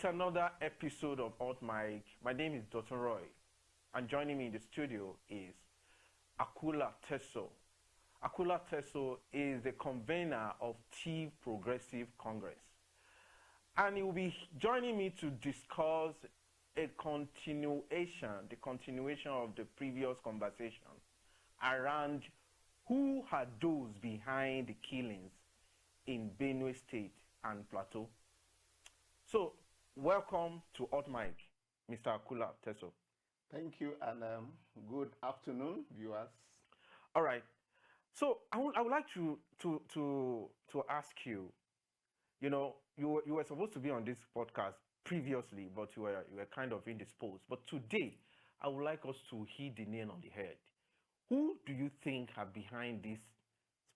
It's another episode of Alt Mike. My name is Dotun Roy, and joining me in the studio is Akula Tersoo. Akula Tersoo is the convener of Tea Progressive Congress, and he will be joining me to discuss the continuation of the previous conversation around who are those behind the killings in Benue State and Pleatau. So, welcome to Hot Mic, Mr. Akula Tersoo. Thank you, and good afternoon, viewers. All right. So, I would like to ask you. You know, you were supposed to be on this podcast previously, but you were kind of indisposed. But today, I would like us to hit the nail on the head. Who do you think are behind this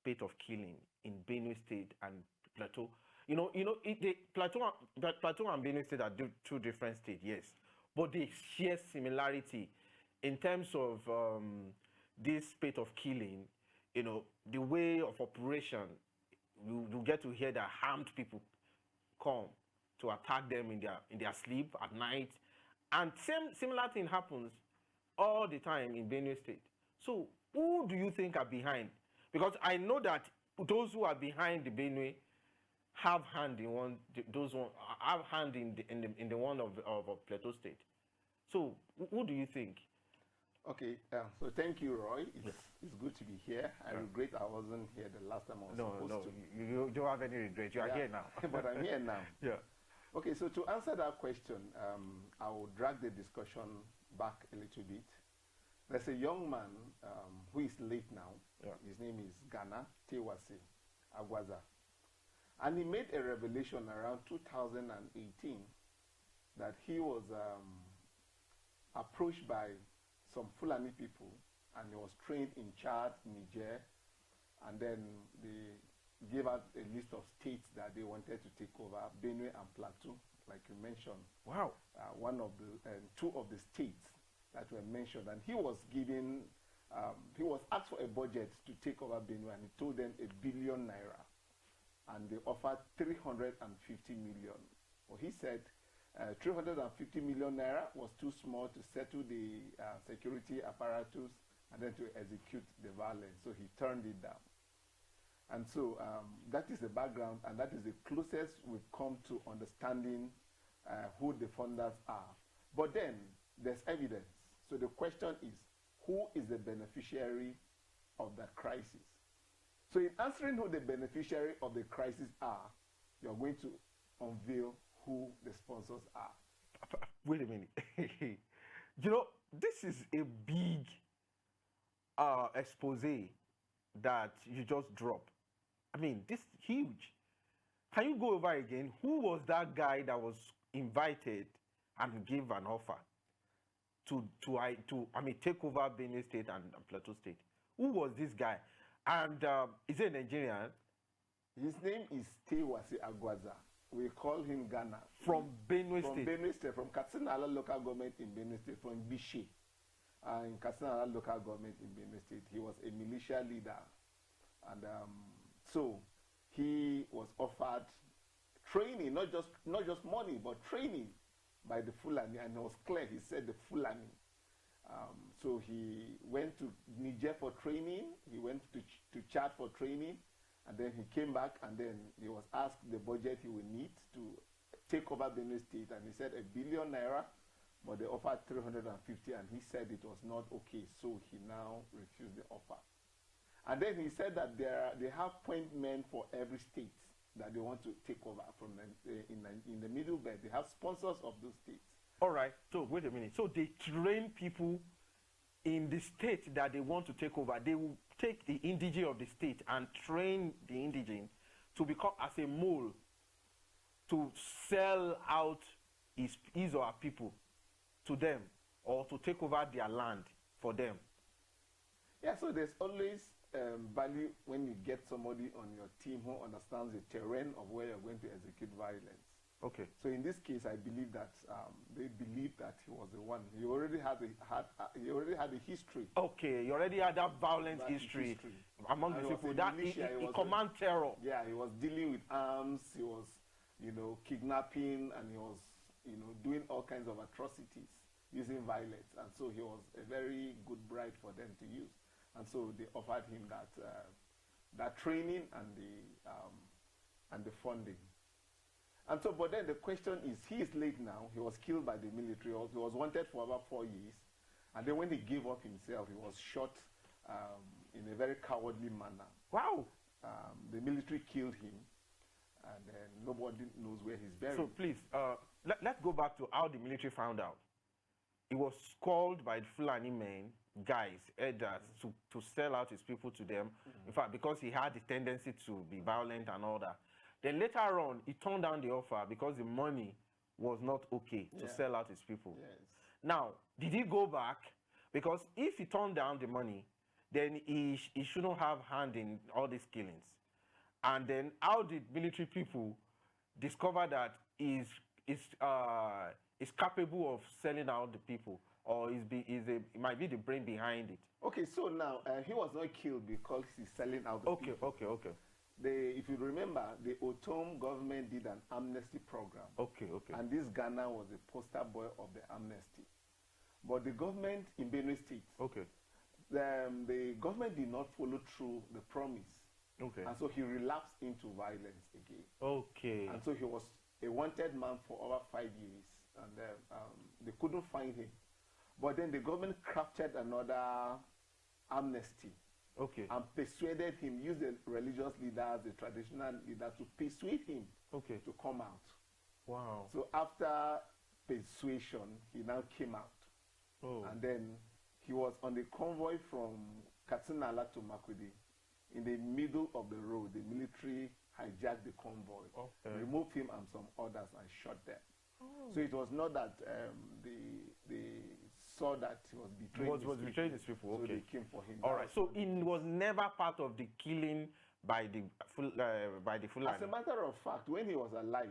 spate of killing in Benue State and Pleatau? Pleatau and Benue State are two different states, yes, but they share similarity in terms of this spate of killing. You know, the way of operation. You get to hear that armed people come to attack them in their sleep at night, and similar thing happens all the time in Benue State. So, who do you think are behind? Because I know that those who are behind the Benue have hand in one. Those one have hand in the one of Pleatau State. So, who do you think? Okay, so thank you, Roy. It's good to be here. I regret I wasn't here the last time I was supposed to. You don't have any regret. You are here now. But I'm here now. Yeah. Okay, so to answer that question, I will drag the discussion back a little bit. There's a young man who is late now. Yeah. His name is Ghana Tewasi Agwaza. And he made a revelation around 2018 that he was approached by some Fulani people, and he was trained in Chad, Niger, and then they gave out a list of states that they wanted to take over, Benue and Pleatau, like you mentioned. Wow. One of the two of the states that were mentioned, and he was given, he was asked for a budget to take over Benue, and he told them ₦1 billion, and they offered 350 million. Well, he said 350 million naira was too small to settle the security apparatus and then to execute the violence, so he turned it down. And so that is the background, and that is the closest we've come to understanding who the funders are. But then there's evidence. So the question is, who is the beneficiary of that crisis? So in answering who the beneficiary of the crisis are, you're going to unveil who the sponsors are. Wait a minute. You know, this is a big expose that you just dropped. I mean, this is huge. Can you go over again? Who was that guy that was invited and gave an offer to take over Benue State and Pleatau State? Who was this guy? And is he a Nigerian? His name is Tewasi Agwaza. We call him Ghana. From Benue State? From Benue State, from Katsina local government in Benue State, from Bishi. In Katsina local government in Benue State. He was a militia leader. And so he was offered training, not just money, but training by the Fulani. And it was clear, he said the Fulani. So he went to Niger for training. He went to Chad for training. And then he came back, and then he was asked the budget he would need to take over Benue State, and he said ₦1 billion, but they offered 350, and he said it was not okay, so he now refused the offer. And then he said that they have point men for every state that they want to take over from them, in the middle belt. They have sponsors of those states. All right. So wait a minute. So they train people in the state that they want to take over. They will take the indigene of the state and train the indigene to become as a mole to sell out his or her people to them, or to take over their land for them. Yeah, so there's always value when you get somebody on your team who understands the terrain of where you're going to execute violence. Okay. So in this case, I believe that they believe that he was the one. He already had a history. Okay, you already had that violent history among the people. That he command terror. Yeah, he was dealing with arms. He was, kidnapping, and he was doing all kinds of atrocities using violence, and so he was a very good bride for them to use, and so they offered him that training and the funding. And so, but then the question is, he is late now. He was killed by the military. He was wanted for about 4 years. And then when he gave up himself, he was shot in a very cowardly manner. Wow. The military killed him, and then nobody knows where he's buried. So please, let's go back to how the military found out. He was called by the Fulani men, guys, elders, to sell out his people to them. In fact, because he had the tendency to be violent and all that. Then later on, he turned down the offer because the money was not okay to sell out his people. Yes. Now, did he go back? Because if he turned down the money, then he shouldn't have hand in all these killings. And then how did military people discover that he's capable of selling out the people, or it might be the brain behind it? Okay, so now he was not killed because he's selling out the people. Okay. If you remember, the Otom government did an amnesty program. Okay. And this Ghana was the poster boy of the amnesty. But the government in Benue State, the government did not follow through the promise. Okay. And so he relapsed into violence again. Okay. And so he was a wanted man for over 5 years. And they couldn't find him. But then the government crafted another amnesty. Okay. And persuaded him, used the religious leaders, the traditional leaders, to persuade him to come out. Wow. So after persuasion, he now came out. Oh. And then he was on the convoy from Katsinala to Makurdi. In the middle of the road, the military hijacked the convoy, removed him and some others, and shot them. Oh. So it was not that they saw that he was betraying his people. Okay. So they came for him. All right. So he was never part of the killing by the Fulani. As a matter of fact, when he was alive,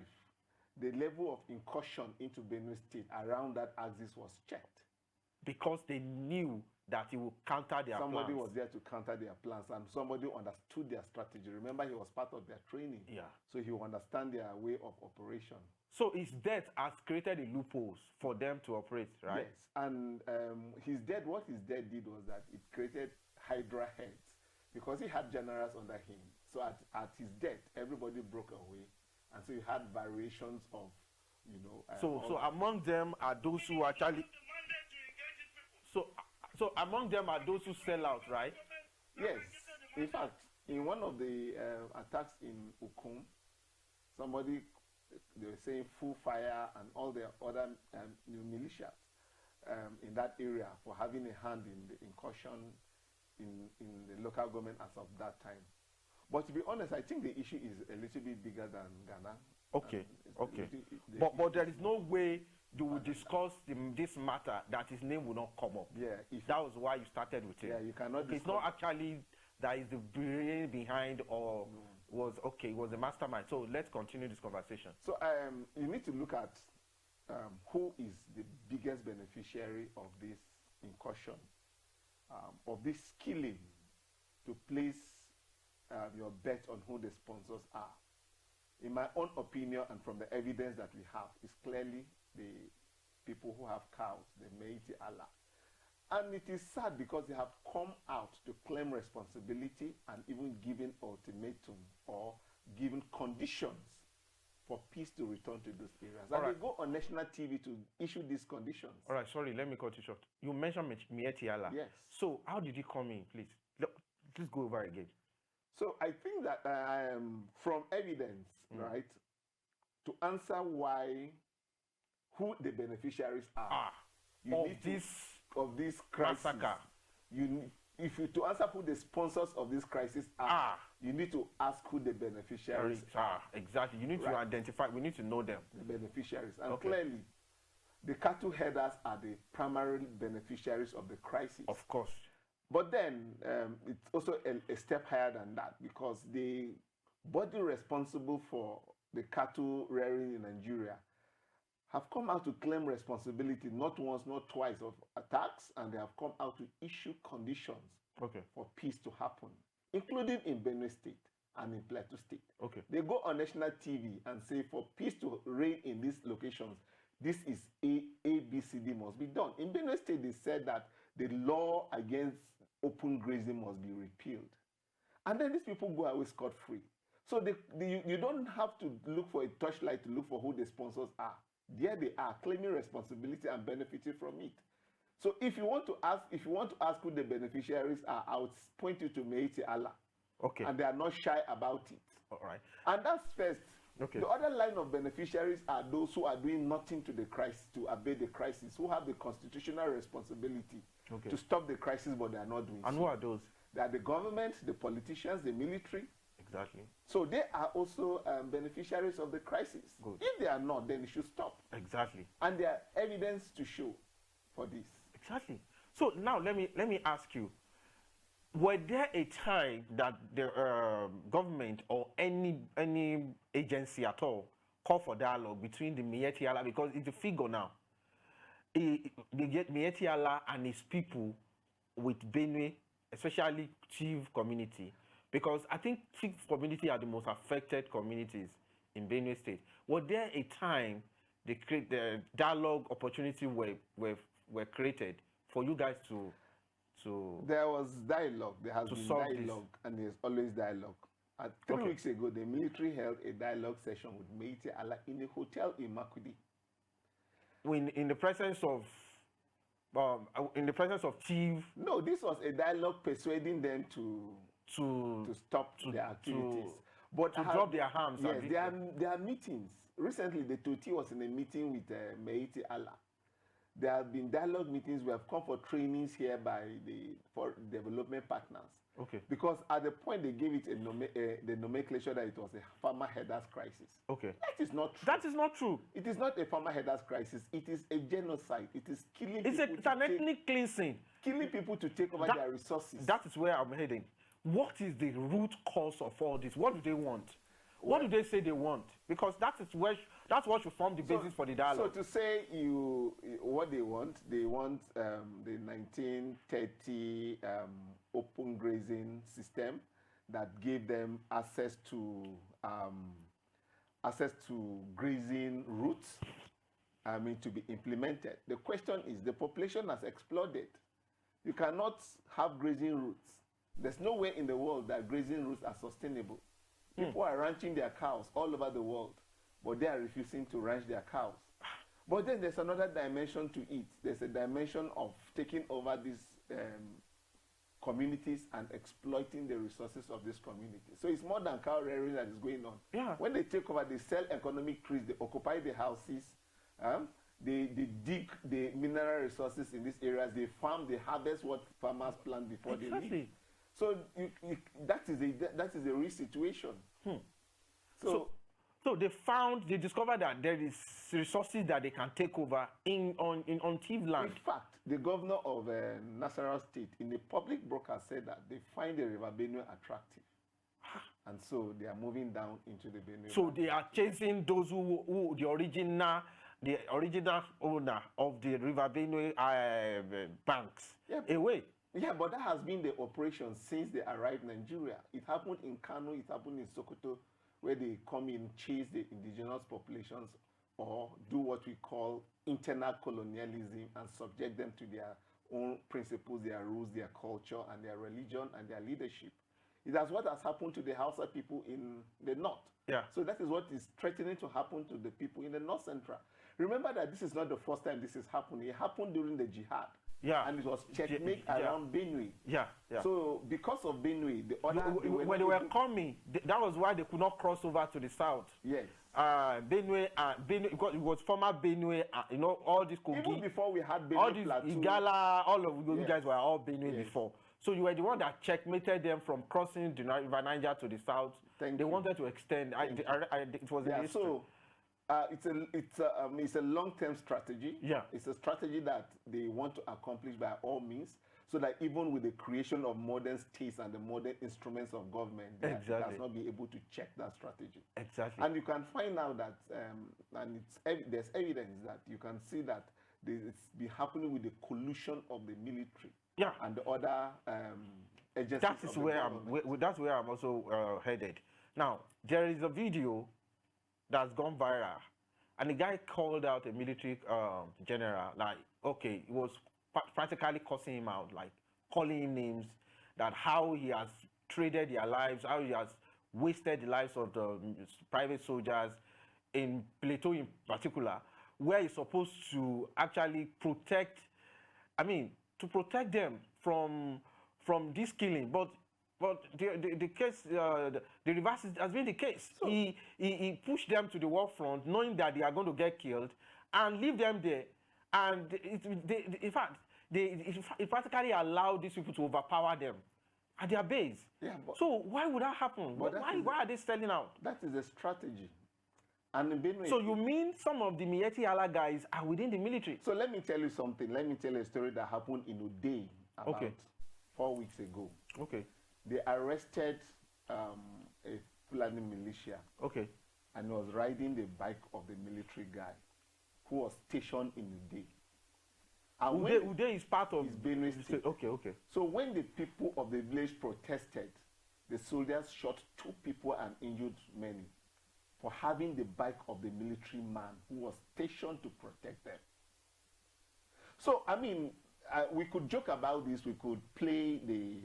the level of incursion into Benue State around that axis was checked. Because they knew that he would counter their plans. Somebody was there to counter their plans, and somebody understood their strategy. Remember, he was part of their training. Yeah. So he would understand their way of operation. So his death has created a loopholes for them to operate, right? Yes. And what his death did was that it created Hydra heads, because he had generals under him. So at his death, everybody broke away. And so you had variations of, So among them are those who actually... So among them are those who sell out, right? Yes. In fact, in one of the attacks in Ukum, they were saying full fire and all the other militias in that area for having a hand in the incursion in the local government as of that time. But to be honest, I think the issue is a little bit bigger than Ghana. Okay. But there is no way you will discuss this matter that his name will not come up. Yeah. That was why you started with it. Yeah, you cannot. It's not actually that is the brain behind, or was a mastermind. So let's continue this conversation. So you need to look at who is the biggest beneficiary of this incursion, of this killing, to place your bet on who the sponsors are. In my own opinion, and from the evidence that we have, is clearly the people who have cows, the Meiti Allah. And it is sad because they have come out to claim responsibility and even given ultimatum or given conditions for peace to return to those areas. And they go on national TV to issue these conditions. All right, sorry, let me cut you short. You mentioned Meiti Allah. Yes. So how did he come in, please? Please go over again. So I think that from evidence, right, to answer who the beneficiaries are, of this crisis, massacre. To answer who the sponsors of this crisis are, you need to ask who the beneficiaries are. Exactly. You need to identify. We need to know them. The beneficiaries, and clearly, the cattle herders are the primary beneficiaries of the crisis. Of course. But then it's also a step higher than that, because the body responsible for the cattle rearing in Nigeria have come out to claim responsibility not once, not twice of attacks, and they have come out to issue conditions for peace to happen, including in Benue State and in Pleatau State. They go on national TV and say for peace to reign in these locations, this is A, B, C, D must be done. In Benue State, they said that the law against open grazing must be repealed. And then these people go away scot-free. So you don't have to look for a torchlight to look for who the sponsors are. There they are, claiming responsibility and benefiting from it. So if you want to ask who the beneficiaries are, I would point you to Meiti Allah. Okay. And they are not shy about it. All right. And that's first. Okay. The other line of beneficiaries are those who are doing nothing to the crisis, to abate the crisis, who have the constitutional responsibility to stop the crisis, but they are not doing and so. Who are those? They are the government, the politicians, the military. Exactly. So they are also beneficiaries of the crisis. Good. If they are not, then it should stop. Exactly. And there are evidence to show for this. Exactly. So now let me ask you, were there a time that the government or any agency at all called for dialogue between the Miyetti Allah, because it's a figure now, Miyetti Allah and his people with Benue, especially Chief community, because I think Chief community are the most affected communities in Benue State. Was there a time the dialogue opportunity were created for you guys to There was dialogue. There has been dialogue, this. and there's always dialogue. 3 weeks ago, the military held a dialogue session with Meiti Allah in a hotel in Makudi. In the presence of Chief. No, this was a dialogue persuading them to stop their activities. But to drop their arms. Yes, there are meetings. Recently, the Toti was in a meeting with Meiti Allah. There have been dialogue meetings. We have come for trainings here for development partners. Okay. Because at the point they gave it the nomenclature that it was a farmer headers crisis. Okay. That is not true. That is not true. It is not a farmer headers crisis. It is a genocide. It is killing people. It's an ethnic cleansing. Killing people to take over their resources. That is where I'm heading. What is the root cause of all this? What do they want? What do they say they want? Because that's what should form the basis for the dialogue. So to say what they want the 1930 open grazing system that gave them access to grazing routes, to be implemented. The question is, the population has exploded. You cannot have grazing routes. There's nowhere in the world that grazing routes are sustainable. People are ranching their cows all over the world, but they are refusing to ranch their cows. But then there's another dimension to it. There's a dimension of taking over these communities and exploiting the resources of these communities. So it's more than cow rearing that is going on. Yeah. When they take over, they sell economic creeks, they occupy the houses, they dig the mineral resources in these areas, they farm, they harvest what farmers plant before they leave. So that is a real situation. So they discovered that there is resources that they can take over on Tiv land. In fact, the governor of Nasarawa State in the public broadcast said that they find the River Benue attractive. And so they are moving down into the Benue. So they are chasing those who the original owner of the River Benue banks away. Yeah, but that has been the operation since they arrived in Nigeria. It happened in Kano, it happened in Sokoto, where they come in, chase the indigenous populations, or do what we call internal colonialism and subject them to their own principles, their rules, their culture, and their religion, and their leadership. That's what has happened to the Hausa people in the north. Yeah. So that is what is threatening to happen to the people in the north central. Remember that this is not the first time this is happening. It happened during the jihad. Yeah. And it was checkmate around Benue. Yeah. So because of Benue, the other when they were coming, that was why they could not cross over to the south. Yes. Benue, because it was former Benue, all this Kogi. Even before we had Benue, all this Pleatau, Igala, all of you guys were all Benue before. So you were the one that checkmated them from crossing the River Niger to the south. They wanted to extend. It was a history. So it's a long-term strategy. Yeah. It's a strategy that they want to accomplish by all means, so that even with the creation of modern states and the modern instruments of government, they does not be able to check that strategy. Exactly. And you can find out that, there's evidence that you can see that it's been happening with the collusion of the military. Yeah. And the other agencies. That's where I'm also headed. Now, there is a video that's gone viral, and the guy called out a military general, like, okay, he was practically cursing him out, like calling him names, that how he has traded their lives, how he has wasted the lives of the private soldiers in Pleatau in particular, where he's supposed to actually protect, I mean, to protect them from this killing. But the case, the reverse has been the case. So, he pushed them to the war front, knowing that they are going to get killed, and leave them there. And in fact, it practically allowed these people to overpower them at their base. Yeah, so why would that happen? Why are they selling out? That is a strategy. And in Benue, so you mean some of the Miyetti Allah guys are within the military? So let me tell you something. Let me tell you a story that happened in Uday about 4 weeks ago. Okay. They arrested a Fulani militia. Okay. And was riding the bike of the military guy who was stationed in Uday. And Uday is part of Benue State. Okay. So when the people of the village protested, the soldiers shot 2 people and injured many for having the bike of the military man who was stationed to protect them. So, I mean, we could joke about this. We could play the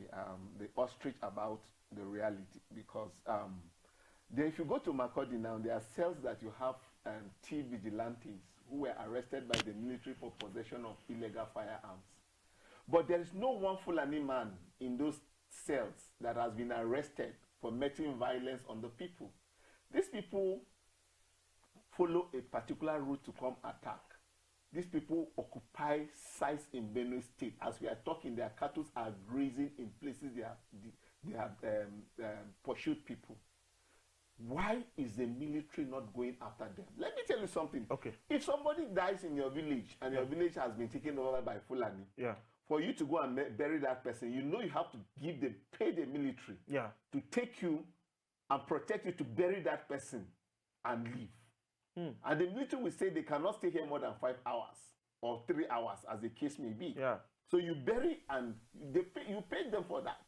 ostrich about the reality, because then if you go to Makurdi now, there are cells that you have T vigilantes who were arrested by the military for possession of illegal firearms. But there is no one Fulani man in those cells that has been arrested for meting violence on the people. These people follow a particular route to come attack. These people occupy sites in Benue State. As we are talking, their cattle are grazing in places they have pursued people. Why is the military not going after them? Let me tell you something. Okay. If somebody dies in your village and your village has been taken over by Fulani, for you to go and bury that person, you have to pay the military to take you and protect you to bury that person and leave. And the military will say they cannot stay here more than 5 hours or 3 hours, as the case may be. So you bury and you pay them for that.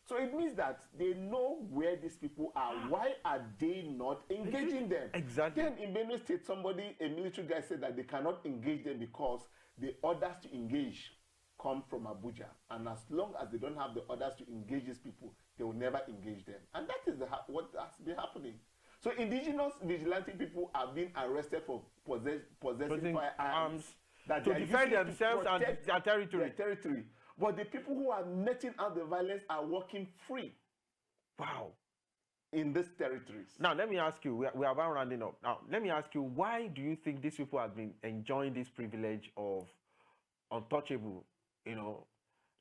So it means that they know where these people are. Why are they not engaging them? Exactly. Then in Benue State, a military guy said that they cannot engage them because the orders to engage come from Abuja. And as long as they don't have the orders to engage these people, they will never engage them. And that is what has been happening. So indigenous vigilante people are being arrested for possessing firearms to defend themselves and their territory. But the people who are netting out the violence are walking free. Wow. In these territories. Now, let me ask you, we are about rounding up. Now, let me ask you, why do you think these people have been enjoying this privilege of untouchable,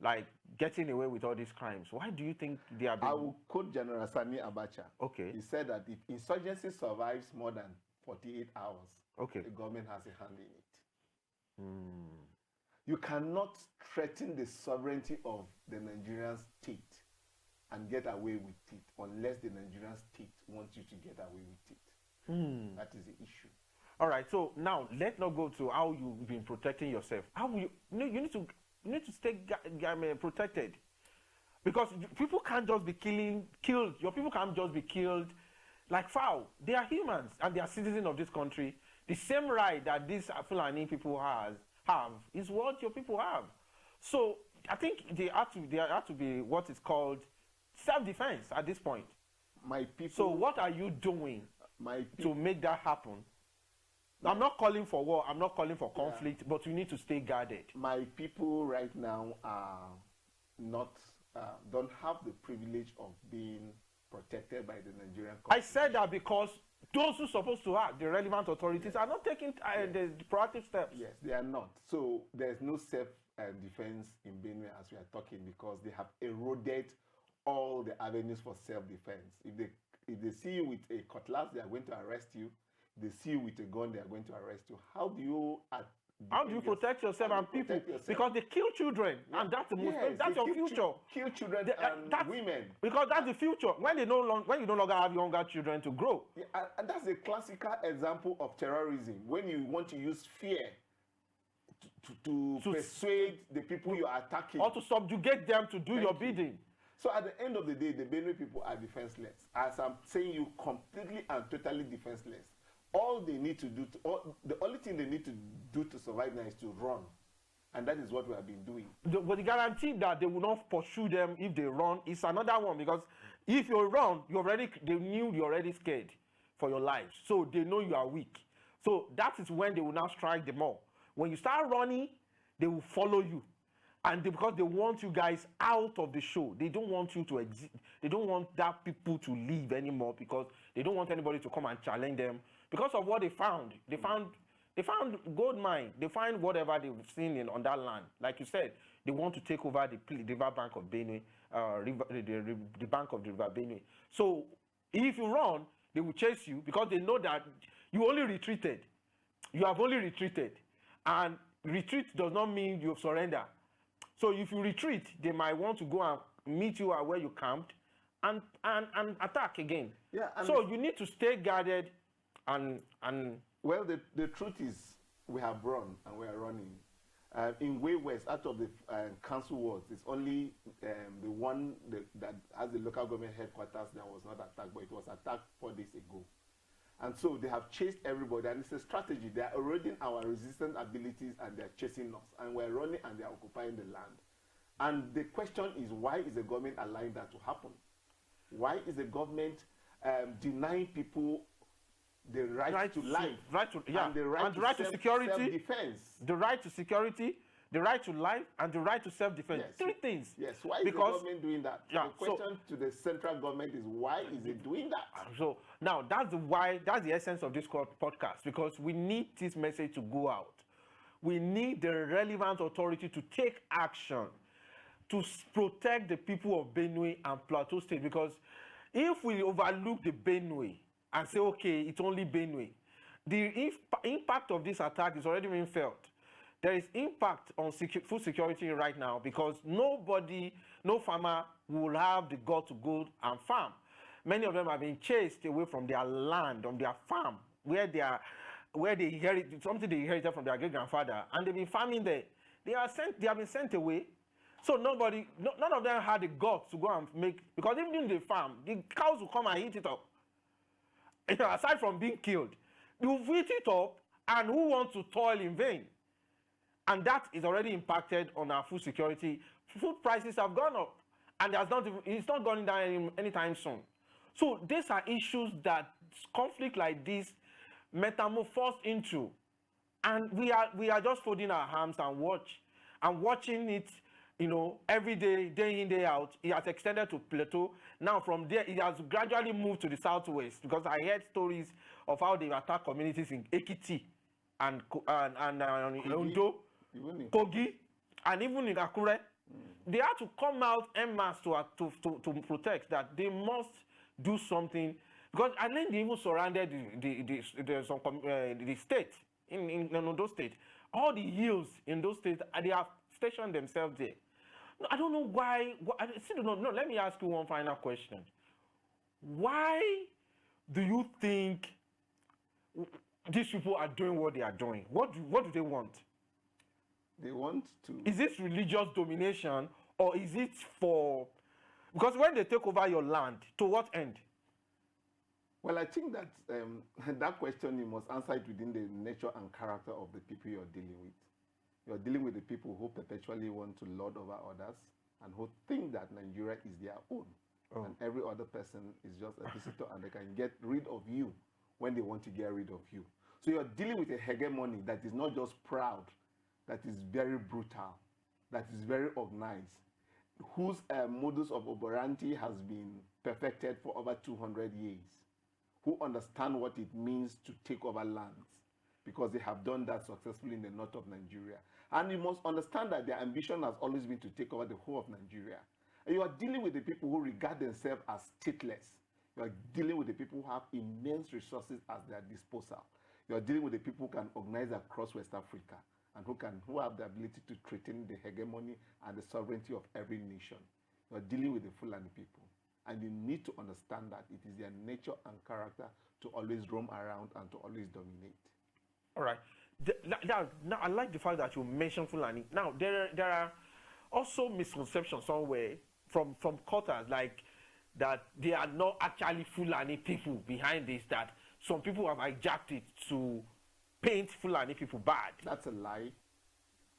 like getting away with all these crimes? Why do you think they are being... I will quote General Sani Abacha. Okay. He said that if insurgency survives more than 48 hours, the government has a hand in it. You cannot threaten the sovereignty of the Nigerian state and get away with it unless the Nigerian state wants you to get away with it. That is the issue. All right. So now let's not go to how you've been protecting yourself. How you need to stay protected, because people can't just be killed. Your people can't just be killed like fowl. They are humans and they are citizens of this country. The same right that these Fulani people have is what your people have. So I think there have to be what is called self-defense at this point. My people. So what are you doing to make that happen? I'm not calling for war. I'm not calling for conflict, but you need to stay guarded. My people right now are not don't have the privilege of being protected by the Nigerian Constitution. I said that because those who are supposed to act, the relevant authorities, are not taking the proactive steps. Yes, they are not. So there's no self-defense in Benue as we are talking, because they have eroded all the avenues for self-defense. If they see you with a cutlass, they are going to arrest you. If they see you with a gun, they are going to arrest you. How do you protect yourself and people? Because they kill children, and that's the most. That's your future. Kill children and women. Because that's the future. When you no longer have younger children to grow. Yeah, and that's a classical example of terrorism. When you want to use fear to persuade the people you are attacking, or to subjugate them to do your bidding. So at the end of the day, the Benue people are defenseless. As I'm saying, you completely and totally defenseless. all they need to do, the only thing they need to do to survive now is to run. And that is what we have been doing. But the guarantee that they will not pursue them if they run is another one, because if you run, they knew you're already scared for your lives. So they know you are weak. So that is when they will now strike them all. When you start running, they will follow you. And because they want you guys out of the show. They don't want you to exist. They don't want that people to leave anymore, because they don't want anybody to come and challenge them. Because of what they found. They found gold mine. They find whatever they've seen on that land. Like you said, they want to take over the river bank of Benue, the bank of the river Benue. So if you run, they will chase you, because they know that you only retreated. You have only retreated. And retreat does not mean you surrender. So if you retreat, they might want to go and meet you at where you camped and attack again. Yeah. So you need to stay guarded and well, the truth is we have run and we are running. In Way West, out of the council wards, it's only the one that has the local government headquarters that was not attacked, but it was attacked 4 days ago. And so they have chased everybody, and it's a strategy. They are eroding our resistance abilities, and they're chasing us. And we're running, and they're occupying the land. And the question is, why is the government allowing that to happen? Why is the government denying people the right to life, and the right to security, self-defense, the right to security, the right to life, and the right to self-defense? Yes. 3 things. Yes. Why is the government doing that? Yeah, the question to the central government is, why is it doing that? So now that's the essence of this podcast, because we need this message to go out. We need the relevant authority to take action to protect the people of Benue and Pleatau State, because if we overlook the Benue and say, okay, it's only Benue, the impact of this attack is already being felt. There is impact on food security right now, because no farmer will have the gut to go and farm. Many of them have been chased away from their land, on their farm, where they inherited something they inherited from their great grandfather, and they've been farming there. They have been sent away. So none of them had the guts to go and make, because even in the farm, the cows will come and eat it up. Aside from being killed, you've eat it up, and who wants to toil in vain? And that is already impacted on our food security. Food prices have gone up, and it's not going down anytime soon. So these are issues that conflict like this metamorphose into, and we are just folding our arms and watching it. Every day, day in, day out. It has extended to Pleatau. Now from there, it has gradually moved to the southwest, because I heard stories of how they attack communities in Ekiti and Ondo, Kogi, and even in Akula. They have to come out en masse to protect that. They must do something, because and then they even surrounded the state in Ondo State. All the hills in those states, they have stationed themselves there. No, I don't know why. I still don't know. No, let me ask you one final question. Why do you think these people are doing what they are doing? What do they want? They want to... Is it religious domination, or is it for... Because when they take over your land, to what end? Well, I think that that question you must answer it within the nature and character of the people you're dealing with. You're dealing with the people who perpetually want to lord over others and who think that Nigeria is their own. Oh. And every other person is just a visitor, and they can get rid of you when they want to get rid of you. So you're dealing with a hegemony that is not just proud, that is very brutal, that is very organized, whose modus of operandi has been perfected for over 200 years, who understand what it means to take over lands, because they have done that successfully in the north of Nigeria. And you must understand that their ambition has always been to take over the whole of Nigeria. And you are dealing with the people who regard themselves as stateless. You are dealing with the people who have immense resources at their disposal. You are dealing with the people who can organize across West Africa, and who have the ability to threaten the hegemony and the sovereignty of every nation. You are dealing with the Fulani people. And you need to understand that it is their nature and character to always roam around and to always dominate. All right. Now, I like the fact that you mentioned Fulani. Now, there are also misconceptions somewhere from quarters, like that they are not actually Fulani people behind this, that some people have hijacked it to paint Fulani people bad. That's a lie.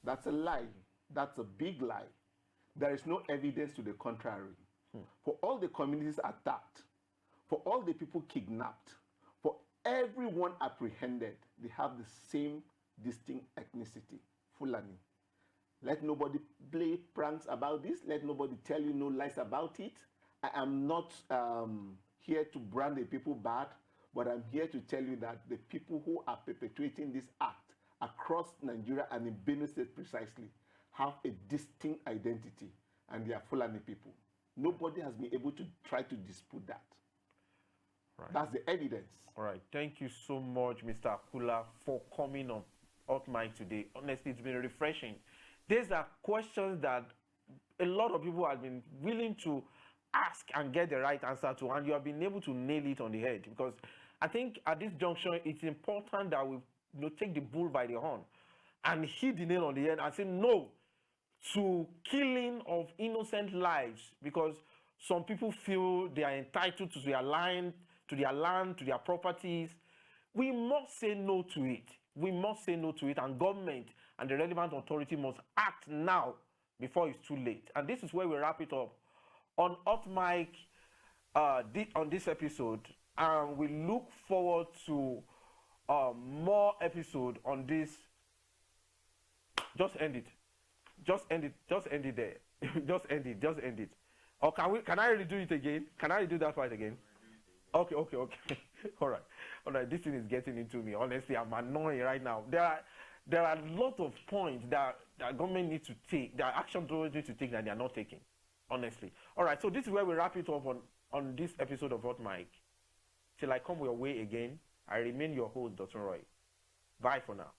That's a lie. That's a big lie. There is no evidence to the contrary. For all the communities attacked, for all the people kidnapped, for everyone apprehended, they have the same distinct ethnicity, Fulani. Let nobody play pranks about this. Let nobody tell you no lies about it. I am not here to brand the people bad, but I'm here to tell you that the people who are perpetuating this act across Nigeria and in Benue State precisely have a distinct identity, and they are Fulani people. Nobody has been able to try to dispute that. Right. That's the evidence. All right. Thank you so much, Mr. Akula, for coming on Hot Mic today. Honestly, it's been refreshing. These are questions that a lot of people have been willing to ask and get the right answer to, and you have been able to nail it on the head. Because I think at this junction, it's important that we take the bull by the horn and hit the nail on the head and say no to killing of innocent lives, because some people feel they are entitled to their land, to their properties. We must say no to it. We must say no to it, and government and the relevant authority must act now before it's too late. And this is where we wrap it up on Hot Mic on this episode, and we look forward to more episode on this. Just end it. Just end it. Just end it there. Just end it. Just end it. Or can I redo it again? Can I redo that part again? Okay. All right. This thing is getting into me. Honestly, I'm annoyed right now. There are a lot of points that government needs to take, that action authorities need to take that they are not taking. Honestly. All right. So this is where we wrap it up on this episode of Hot Mic. Till I come your way again, I remain your host, Dotun Roy. Bye for now.